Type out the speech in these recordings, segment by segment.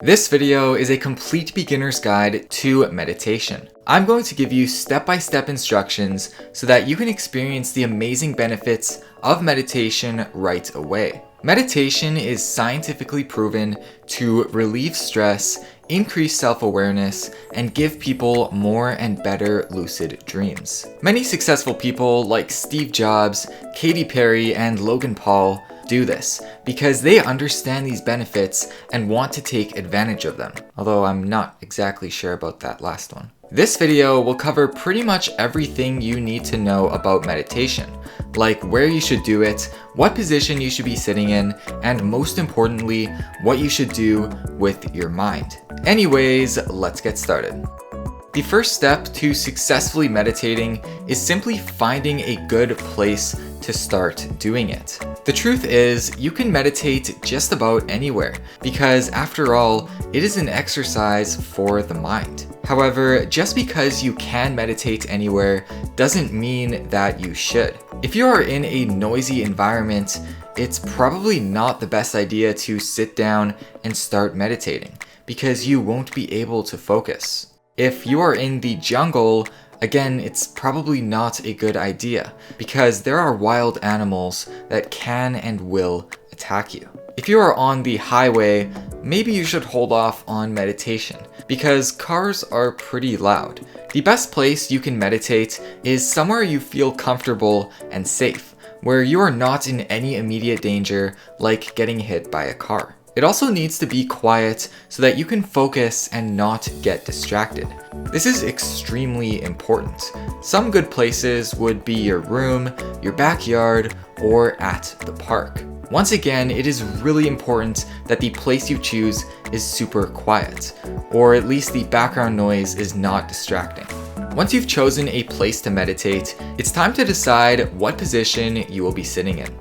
This video is a complete beginner's guide to meditation. I'm going to give you step-by-step instructions so that you can experience the amazing benefits of meditation right away. Meditation is scientifically proven to relieve stress, increase self-awareness, and give people more and better lucid dreams. Many successful people like Steve Jobs, Katy Perry, and Logan Paul do this because they understand these benefits and want to take advantage of them. Although I'm not exactly sure about that last one. This video will cover pretty much everything you need to know about meditation, like where you should do it, what position you should be sitting in, and most importantly, what you should do with your mind. Anyways, let's get started. The first step to successfully meditating is simply finding a good place to start doing it. The truth is, you can meditate just about anywhere, because after all, it is an exercise for the mind. However, just because you can meditate anywhere doesn't mean that you should. If you are in a noisy environment, it's probably not the best idea to sit down and start meditating, because you won't be able to focus. If you are in the jungle, again, it's probably not a good idea because there are wild animals that can and will attack you. If you are on the highway, maybe you should hold off on meditation because cars are pretty loud. The best place you can meditate is somewhere you feel comfortable and safe, where you are not in any immediate danger like getting hit by a car. It also needs to be quiet so that you can focus and not get distracted. This is extremely important. Some good places would be your room, your backyard, or at the park. Once again, it is really important that the place you choose is super quiet, or at least the background noise is not distracting. Once you've chosen a place to meditate, it's time to decide what position you will be sitting in.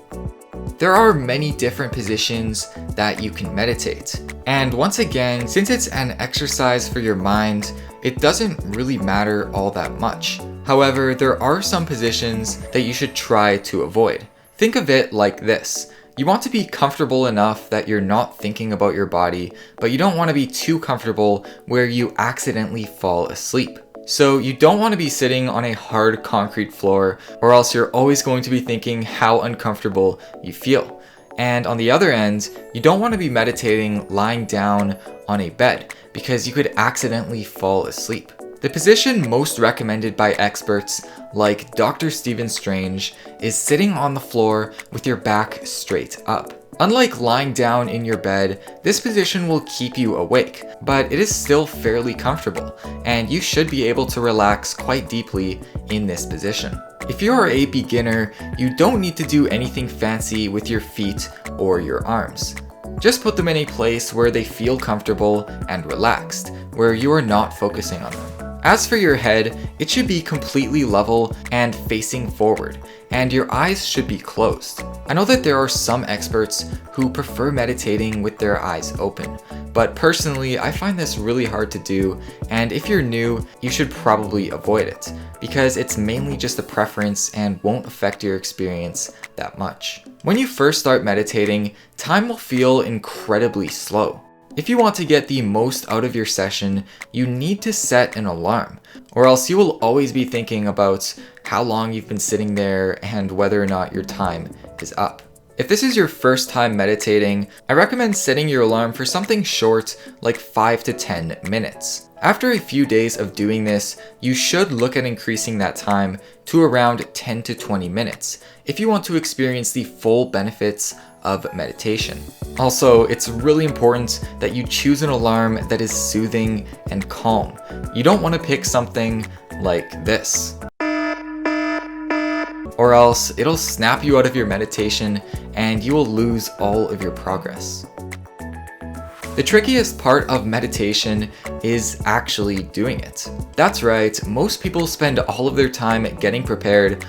There are many different positions that you can meditate. And once again, since it's an exercise for your mind, it doesn't really matter all that much. However, there are some positions that you should try to avoid. Think of it like this. You want to be comfortable enough that you're not thinking about your body, but you don't want to be too comfortable where you accidentally fall asleep. So you don't want to be sitting on a hard concrete floor, or else you're always going to be thinking how uncomfortable you feel. And on the other end, you don't want to be meditating lying down on a bed because you could accidentally fall asleep. The position most recommended by experts like Dr. Stephen Strange is sitting on the floor with your back straight up. Unlike lying down in your bed, this position will keep you awake, but it is still fairly comfortable, and you should be able to relax quite deeply in this position. If you are a beginner, you don't need to do anything fancy with your feet or your arms. Just put them in a place where they feel comfortable and relaxed, where you are not focusing on them. As for your head, it should be completely level and facing forward, and your eyes should be closed. I know that there are some experts who prefer meditating with their eyes open, but personally, I find this really hard to do, and if you're new, you should probably avoid it, because it's mainly just a preference and won't affect your experience that much. When you first start meditating, time will feel incredibly slow. If you want to get the most out of your session, you need to set an alarm, or else you will always be thinking about how long you've been sitting there and whether or not your time is up. If this is your first time meditating, I recommend setting your alarm for something short like 5 to 10 minutes. After a few days of doing this, you should look at increasing that time to around 10 to 20 minutes if you want to experience the full benefits of meditation. Also, it's really important that you choose an alarm that is soothing and calm. You don't want to pick something like this, or else it'll snap you out of your meditation and you will lose all of your progress. The trickiest part of meditation is actually doing it. That's right, most people spend all of their time getting prepared,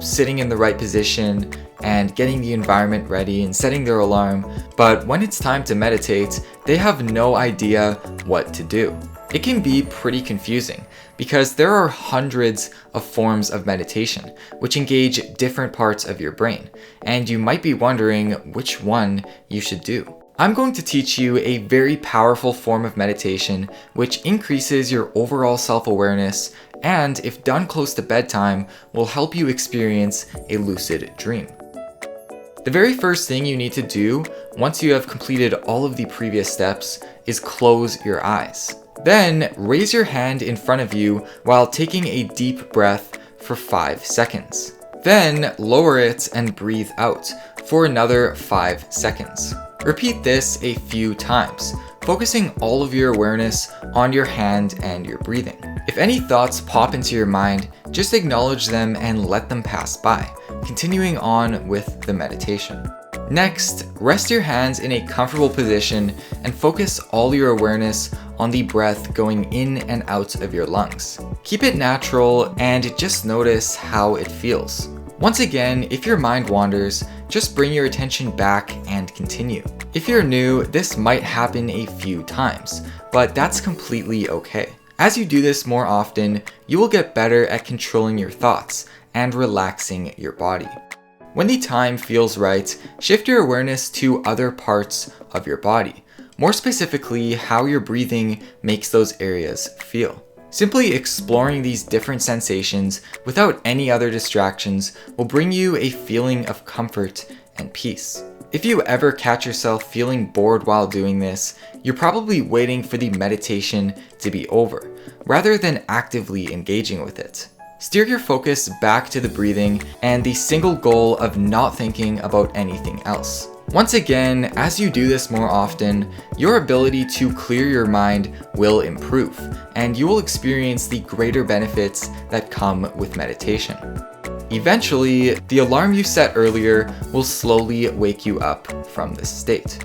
sitting in the right position and getting the environment ready and setting their alarm, but when it's time to meditate, they have no idea what to do. It can be pretty confusing because there are hundreds of forms of meditation which engage different parts of your brain, and you might be wondering which one you should do. I'm going to teach you a very powerful form of meditation which increases your overall self-awareness and, if done close to bedtime, will help you experience a lucid dream. The very first thing you need to do once you have completed all of the previous steps is close your eyes. Then raise your hand in front of you while taking a deep breath for 5 seconds. Then lower it and breathe out for another 5 seconds. Repeat this a few times, focusing all of your awareness on your hand and your breathing. If any thoughts pop into your mind, just acknowledge them and let them pass by, continuing on with the meditation. Next, rest your hands in a comfortable position and focus all your awareness on the breath going in and out of your lungs. Keep it natural and just notice how it feels. Once again, if your mind wanders, just bring your attention back and continue. If you're new, this might happen a few times, but that's completely okay. As you do this more often, you will get better at controlling your thoughts and relaxing your body. When the time feels right, shift your awareness to other parts of your body, more specifically how your breathing makes those areas feel. Simply exploring these different sensations without any other distractions will bring you a feeling of comfort and peace. If you ever catch yourself feeling bored while doing this, you're probably waiting for the meditation to be over, rather than actively engaging with it. Steer your focus back to the breathing and the single goal of not thinking about anything else. Once again, as you do this more often, your ability to clear your mind will improve, and you will experience the greater benefits that come with meditation. Eventually, the alarm you set earlier will slowly wake you up from this state.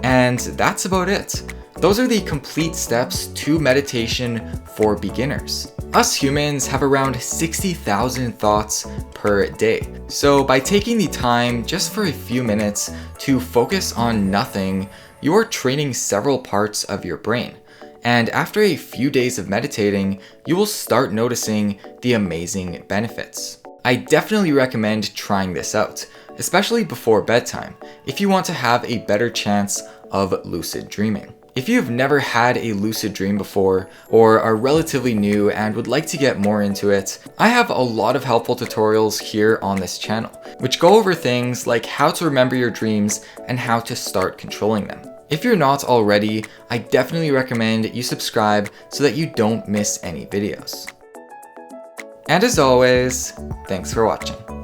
And that's about it. Those are the complete steps to meditation for beginners. Us humans have around 60,000 thoughts per day. So by taking the time just for a few minutes to focus on nothing, you're training several parts of your brain. And after a few days of meditating, you will start noticing the amazing benefits. I definitely recommend trying this out, especially before bedtime, if you want to have a better chance of lucid dreaming. If you've never had a lucid dream before, or are relatively new and would like to get more into it, I have a lot of helpful tutorials here on this channel, which go over things like how to remember your dreams and how to start controlling them. If you're not already, I definitely recommend you subscribe so that you don't miss any videos. And as always, thanks for watching.